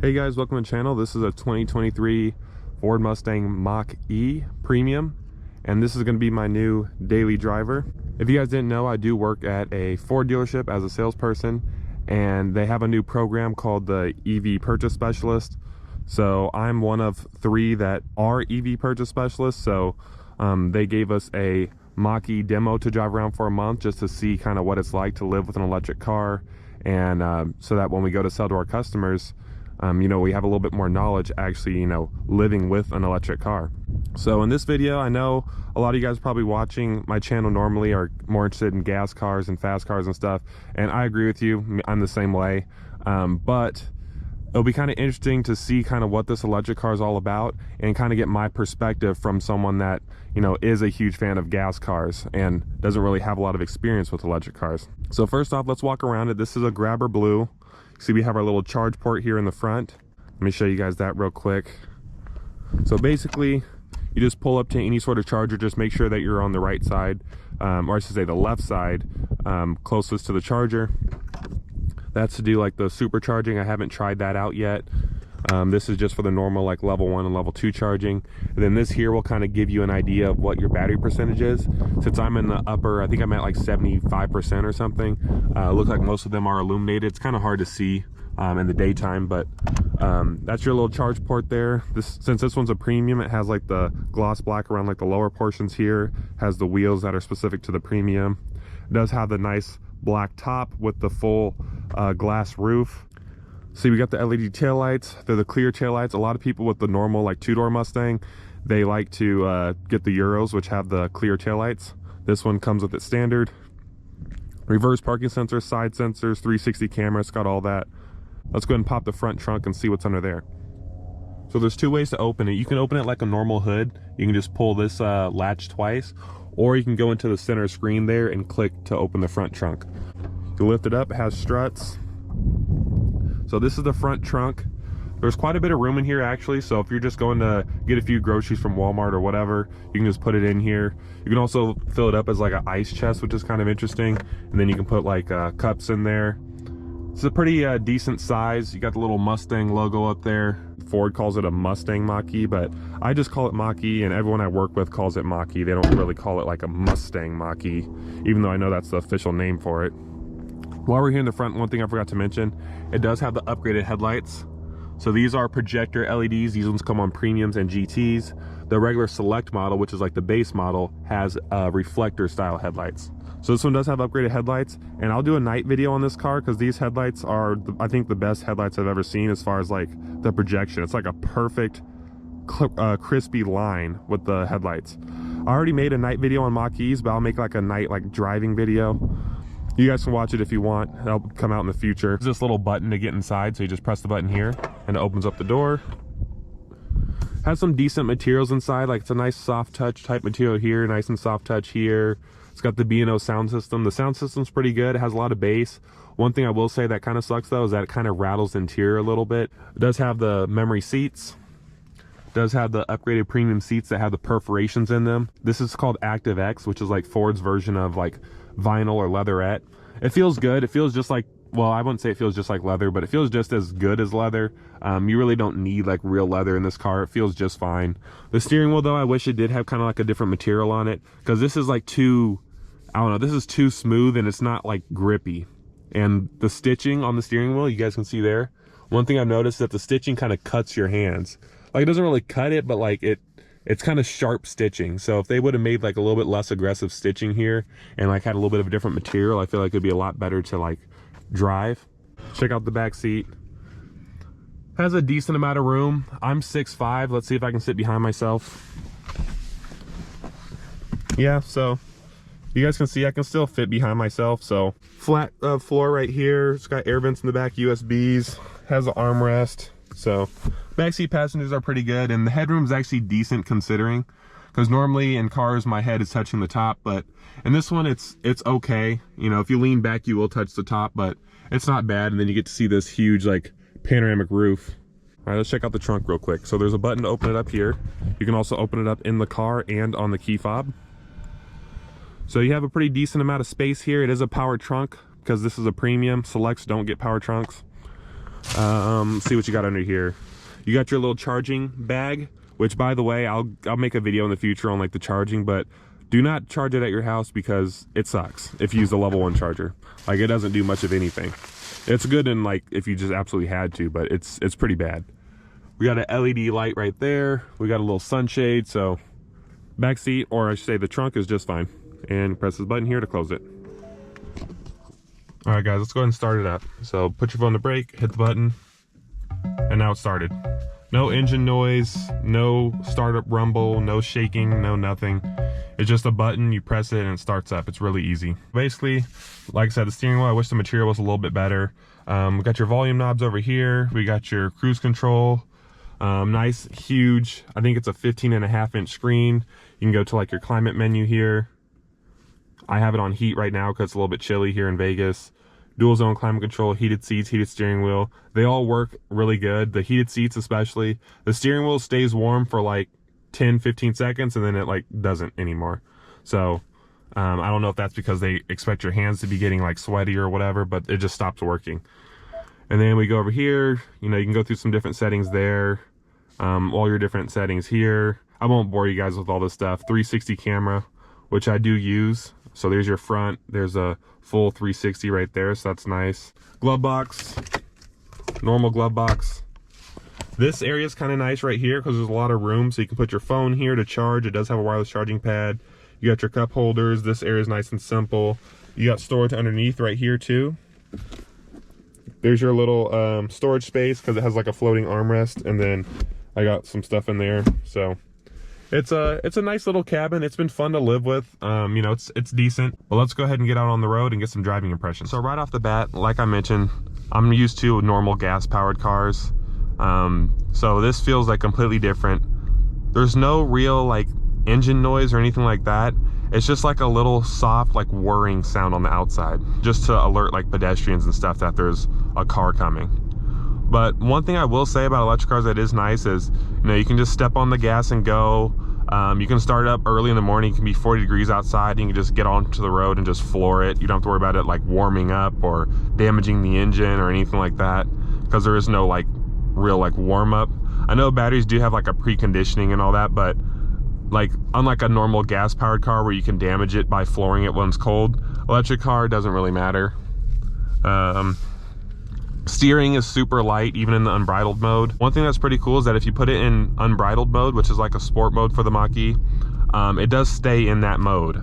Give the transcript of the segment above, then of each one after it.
Hey guys, welcome to the channel. This is a 2023 Ford Mustang Mach-E Premium, and this is going to be my new daily driver. If you guys didn't know, I do work at a Ford dealership as a salesperson, and they have a new program called the EV Purchase Specialist. So I'm one of 3 that are EV Purchase Specialists. So they gave us a Mach-E demo to drive around for a month just to see kind of what it's like to live with an electric car, and so that when we go to sell to our customers, we have a little bit more knowledge actually, living with an electric car. So in this video, I know a lot of you guys probably watching my channel normally are more interested in gas cars and fast cars and stuff. And I agree with you, I'm the same way. But it'll be kind of interesting to see kind of what this electric car is all about and kind of get my perspective from someone that, is a huge fan of gas cars and doesn't really have a lot of experience with electric cars. So first off, let's walk around it. This is a Grabber Blue. See, we have our little charge port here in the front. Let me show you guys that real quick. So basically, you just pull up to any sort of charger, just make sure that you're on the right side, or I should say the left side, closest to the charger. That's to do like the supercharging. I haven't tried that out yet. This is just for the normal like level 1 and level 2 charging. And then this here will kind of give you an idea of what your battery percentage is. Since I'm in the upper, I think I'm at like 75% or something. Looks like most of them are illuminated. It's kind of hard to see in the daytime, but that's your little charge port there. Since this one's a premium, it has like the gloss black around like the lower portions here, has the wheels that are specific to the premium. It does have the nice black top with the full glass roof. See, we got the LED taillights. They're the clear taillights. A lot of people with the normal like 2-door Mustang, they like to get the Euros, which have the clear taillights. This one comes with it standard. Reverse parking sensors, side sensors, 360 camera. It's got all that. Let's go ahead and pop the front trunk and see what's under there. So there's 2 ways to open it. You can open it like a normal hood. You can just pull this latch twice, or you can go into the center screen there and click to open the front trunk. You lift it up, it has struts. So this is the front trunk. There's quite a bit of room in here actually, so if you're just going to get a few groceries from Walmart or whatever, you can just put it in here. You can also fill it up as like an ice chest, which is kind of interesting, and then you can put like cups in there. It's a pretty decent size. You got the little Mustang logo up there. Ford calls it a Mustang Mach-E, but I just call it Mach-E, and everyone I work with calls it Mach-E. They don't really call it like a Mustang Mach-E, even though I know that's the official name for it. While we're here in the front, one thing I forgot to mention, it does have the upgraded headlights. So these are projector LEDs. These ones come on premiums and GTs. The regular select model, which is like the base model, has reflector style headlights. So this one does have upgraded headlights, and I'll do a night video on this car because these headlights are, I think, the best headlights I've ever seen as far as like the projection. It's like a perfect crispy line with the headlights. I already made a night video on Mach-E's, but I'll make like a night like driving video. You guys can watch it if you want. It'll come out in the future. There's this little button to get inside, so you just press the button here and it opens up the door. Has some decent materials inside, like it's a nice soft touch type material here, nice and soft touch here. It's got the B&O sound system. The sound system's pretty good. It has a lot of bass. One thing I will say that kind of sucks though is that it kind of rattles the interior a little bit. It does have the memory seats. It does have the upgraded premium seats that have the perforations in them. This is called Active X, which is like Ford's version of like vinyl or leatherette. It feels good. It feels just like, well, I wouldn't say it feels just like leather, but it feels just as good as leather. You really don't need like real leather in this car. It feels just fine. The steering wheel though, I wish it did have kind of like a different material on it, because this is like too, I don't know, this is too smooth and it's not like grippy. And the stitching on the steering wheel, you guys can see there. One thing I've noticed is that the stitching kind of cuts your hands. Like it doesn't really cut it, but like it's kind of sharp stitching. So if they would have made like a little bit less aggressive stitching here and like had a little bit of a different material, I feel like it'd be a lot better to like drive. Check out the back seat. Has a decent amount of room. I'm 6'5". Let's see if I can sit behind myself. Yeah, so you guys can see I can still fit behind myself. So flat floor right here. It's got air vents in the back, USBs, has an armrest. So backseat passengers are pretty good, and the headroom is actually decent considering, because normally in cars my head is touching the top, but in this one it's okay. If you lean back you will touch the top, but it's not bad. And then you get to see this huge like panoramic roof. All right, let's check out the trunk real quick. So there's a button to open it up here. You can also open it up in the car and on the key fob. So you have a pretty decent amount of space here. It is a power trunk because this is a premium. Selects don't get power trunks. See what you got under here. You got your little charging bag, which, by the way, I'll make a video in the future on like the charging, but do not charge it at your house because it sucks if you use the level 1 charger. Like, it doesn't do much of anything. It's good in like if you just absolutely had to, but it's pretty bad. We got an LED light right there. We got a little sunshade, so back seat, or I should say the trunk, is just fine. And press this button here to close it. All right, guys, let's go ahead and start it up. So put your foot on the brake, hit the button, and now it's started. No engine noise, no startup rumble, no shaking, no nothing. It's just a button, you press it and it starts up. It's really easy. Basically, like I said, the steering wheel, I wish the material was a little bit better. We got your volume knobs over here. We got your cruise control. Nice, huge, I think it's a 15.5-inch screen. You can go to like your climate menu here. I have it on heat right now because it's a little bit chilly here in Vegas. Dual zone climate control, heated seats, heated steering wheel. They all work really good. The heated seats especially. The steering wheel stays warm for like 10-15 seconds and then it like doesn't anymore. So I don't know if that's because they expect your hands to be getting like sweaty or whatever, but it just stops working. And then we go over here, you know, you can go through some different settings there. All your different settings here. I won't bore you guys with all this stuff. 360 camera, which I do use. So there's your front, there's a full 360 right there, so that's nice. Glove box, normal glove box. This area is kind of nice right here because there's a lot of room, so you can put your phone here to charge. It does have a wireless charging pad. You got your cup holders. This area is nice and simple. You got storage underneath right here too. There's your little storage space because it has like a floating armrest, and then I got some stuff in there. So it's a nice little cabin. It's been fun to live with. You know, it's decent. But let's go ahead and get out on the road and get some driving impressions. So right off the bat, like I mentioned, I'm used to normal gas powered cars. So this feels like completely different. There's no real like engine noise or anything like that. It's just like a little soft like whirring sound on the outside, just to alert like pedestrians and stuff that there's a car coming. But one thing I will say about electric cars that is nice is, you know, you can just step on the gas and go. You can start up early in the morning. It can be 40 degrees outside. You can just get onto the road and just floor it. You don't have to worry about it like warming up or damaging the engine or anything like that, because there is no like real like warm up. I know batteries do have like a preconditioning and all that, but like unlike a normal gas powered car where you can damage it by flooring it when it's cold, electric car doesn't really matter. Steering is super light, even in the unbridled mode. One thing that's pretty cool is that if you put it in unbridled mode, which is like a sport mode for the Mach-E, it does stay in that mode.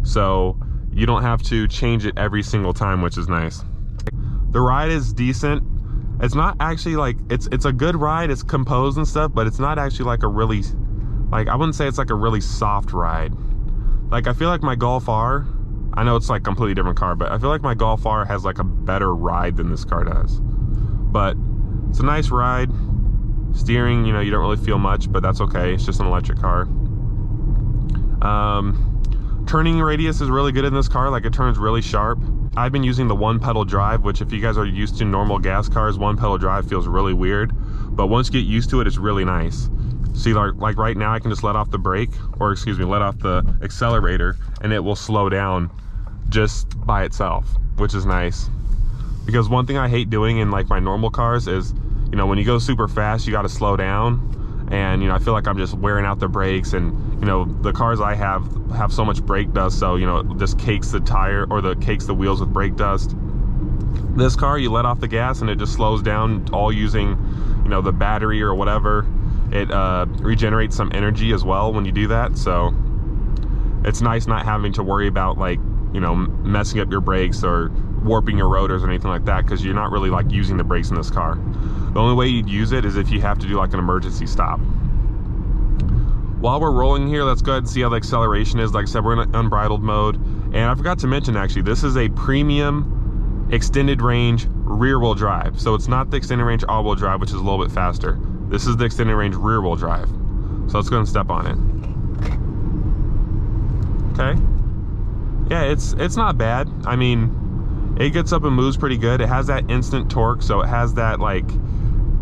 So you don't have to change it every single time, which is nice. The ride is decent. It's not actually like, it's a good ride, it's composed and stuff, but it's not actually like a really, like, I wouldn't say it's like a really soft ride. Like, I feel like my Golf R, I know it's like a completely different car, but I feel like my Golf R has like a better ride than this car does. But it's a nice ride. Steering, you know, you don't really feel much, but that's okay. It's just an electric car. Turning radius is really good in this car. Like, it turns really sharp. I've been using the one pedal drive, which if you guys are used to normal gas cars, one pedal drive feels really weird. But once you get used to it, it's really nice. See, like right now I can just let off the brake, or excuse me, let off the accelerator, and it will slow down just by itself, which is nice. Because one thing I hate doing in like my normal cars is, you know, when you go super fast, you got to slow down, and you know, I feel like I'm just wearing out the brakes, and you know, the cars I have so much brake dust, so you know, it just cakes the tire or cakes the wheels with brake dust. This car, you let off the gas and it just slows down, all using, you know, the battery or whatever. It regenerates some energy as well when you do that, so it's nice not having to worry about like, you know, messing up your brakes or warping your rotors or anything like that, because you're not really like using the brakes in this car. The only way you'd use it is if you have to do like an emergency stop. While we're rolling here, let's go ahead and see how the acceleration is. Like I said, we're in unbridled mode, and I forgot to mention actually, this is a premium extended range rear wheel drive. So it's not the extended range all wheel drive, which is a little bit faster. This is the extended range rear wheel drive. So let's go and step on it. Okay. Yeah, it's not bad. I mean, it gets up and moves pretty good. It has that instant torque, so it has that like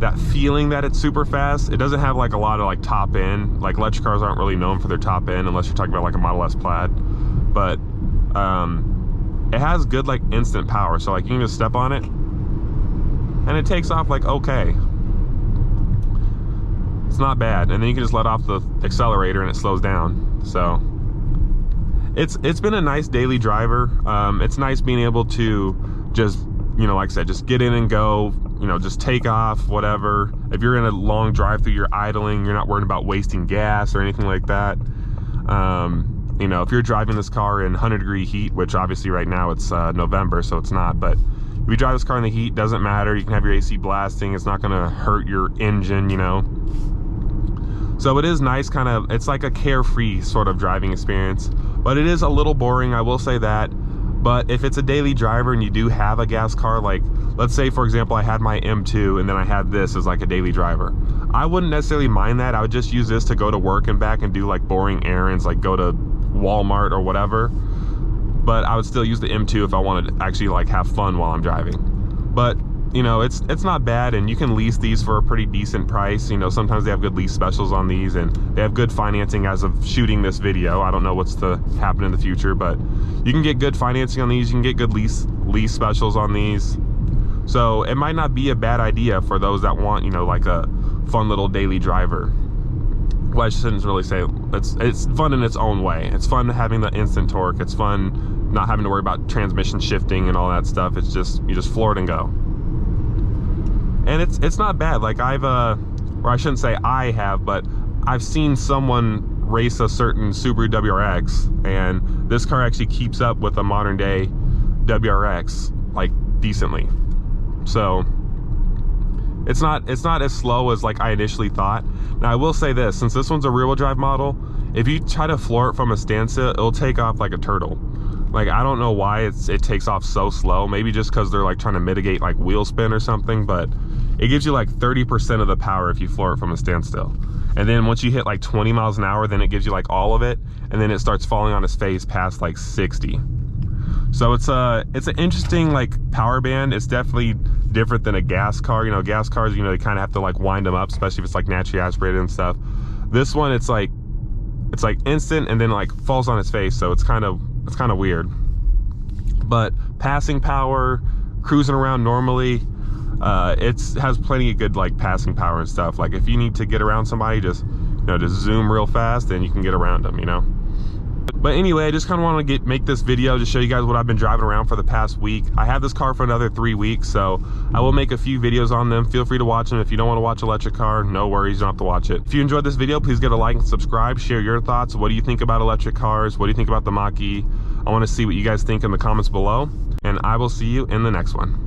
that feeling that it's super fast. It doesn't have like a lot of like top end. Like electric cars aren't really known for their top end unless you're talking about like a Model S Plaid. But it has good like instant power. So like you can just step on it and it takes off like okay. It's not bad. And then you can just let off the accelerator and it slows down. So it's been a nice daily driver. It's nice being able to just, you know, like I said, just get in and go, you know, just take off, whatever. If you're in a long drive through, you're idling, you're not worried about wasting gas or anything like that. You know, if you're driving this car in 100-degree heat, which obviously right now it's November, so it's not, but if you drive this car in the heat, doesn't matter. You can have your AC blasting. It's not gonna hurt your engine, you know. So it is nice, kind of, it's like a carefree sort of driving experience, but it is a little boring, I will say that. But if it's a daily driver and you do have a gas car, like let's say for example I had my M2 and then I had this as like a daily driver, I wouldn't necessarily mind that. I would just use this to go to work and back and do like boring errands, like go to Walmart or whatever. But I would still use the M2 if I wanted to actually like have fun while I'm driving. But you know, it's not bad, and you can lease these for a pretty decent price. You know, sometimes they have good lease specials on these, and they have good financing as of shooting this video. I don't know what's to happen in the future, but you can get good financing on these. You can get good lease specials on these. So it might not be a bad idea for those that want, you know, like a fun little daily driver. Well, I shouldn't really say it's fun in its own way. It's fun having the instant torque. It's fun not having to worry about transmission shifting and all that stuff. It's just, you just floor it and go. And it's not bad. Like or I shouldn't say I have, but I've seen someone race a certain Subaru WRX, and this car actually keeps up with a modern day WRX like decently. So it's not as slow as like I initially thought. Now I will say this, since this one's a rear wheel drive model, if you try to floor it from a standstill, it'll take off like a turtle. Like, I don't know why it takes off so slow. Maybe just because they're like trying to mitigate like wheel spin or something, but it gives you like 30% of the power if you floor it from a standstill. And then once you hit like 20 miles an hour, then it gives you like all of it, and then it starts falling on its face past like 60. So it's an interesting like power band. It's definitely different than a gas car. You know, gas cars, you know, they kind of have to like wind them up, especially if it's like naturally aspirated and stuff. This one, it's like instant and then like falls on its face, so it's kind of weird. But passing power, cruising around normally, it has plenty of good like passing power and stuff. Like if you need to get around somebody, just, you know, just zoom real fast and you can get around them, you know. But anyway, I just kind of want to make this video to show you guys what I've been driving around for the past week. I have this car for another 3 weeks, so I will make a few videos on them. Feel free to watch them. If you don't want to watch electric car, no worries, you don't have to watch it. If you enjoyed this video, please give it a like and subscribe. Share your thoughts. What do you think about electric cars? What do you think about the Mach-E? I want to see what you guys think in the comments below, and I will see you in the next one.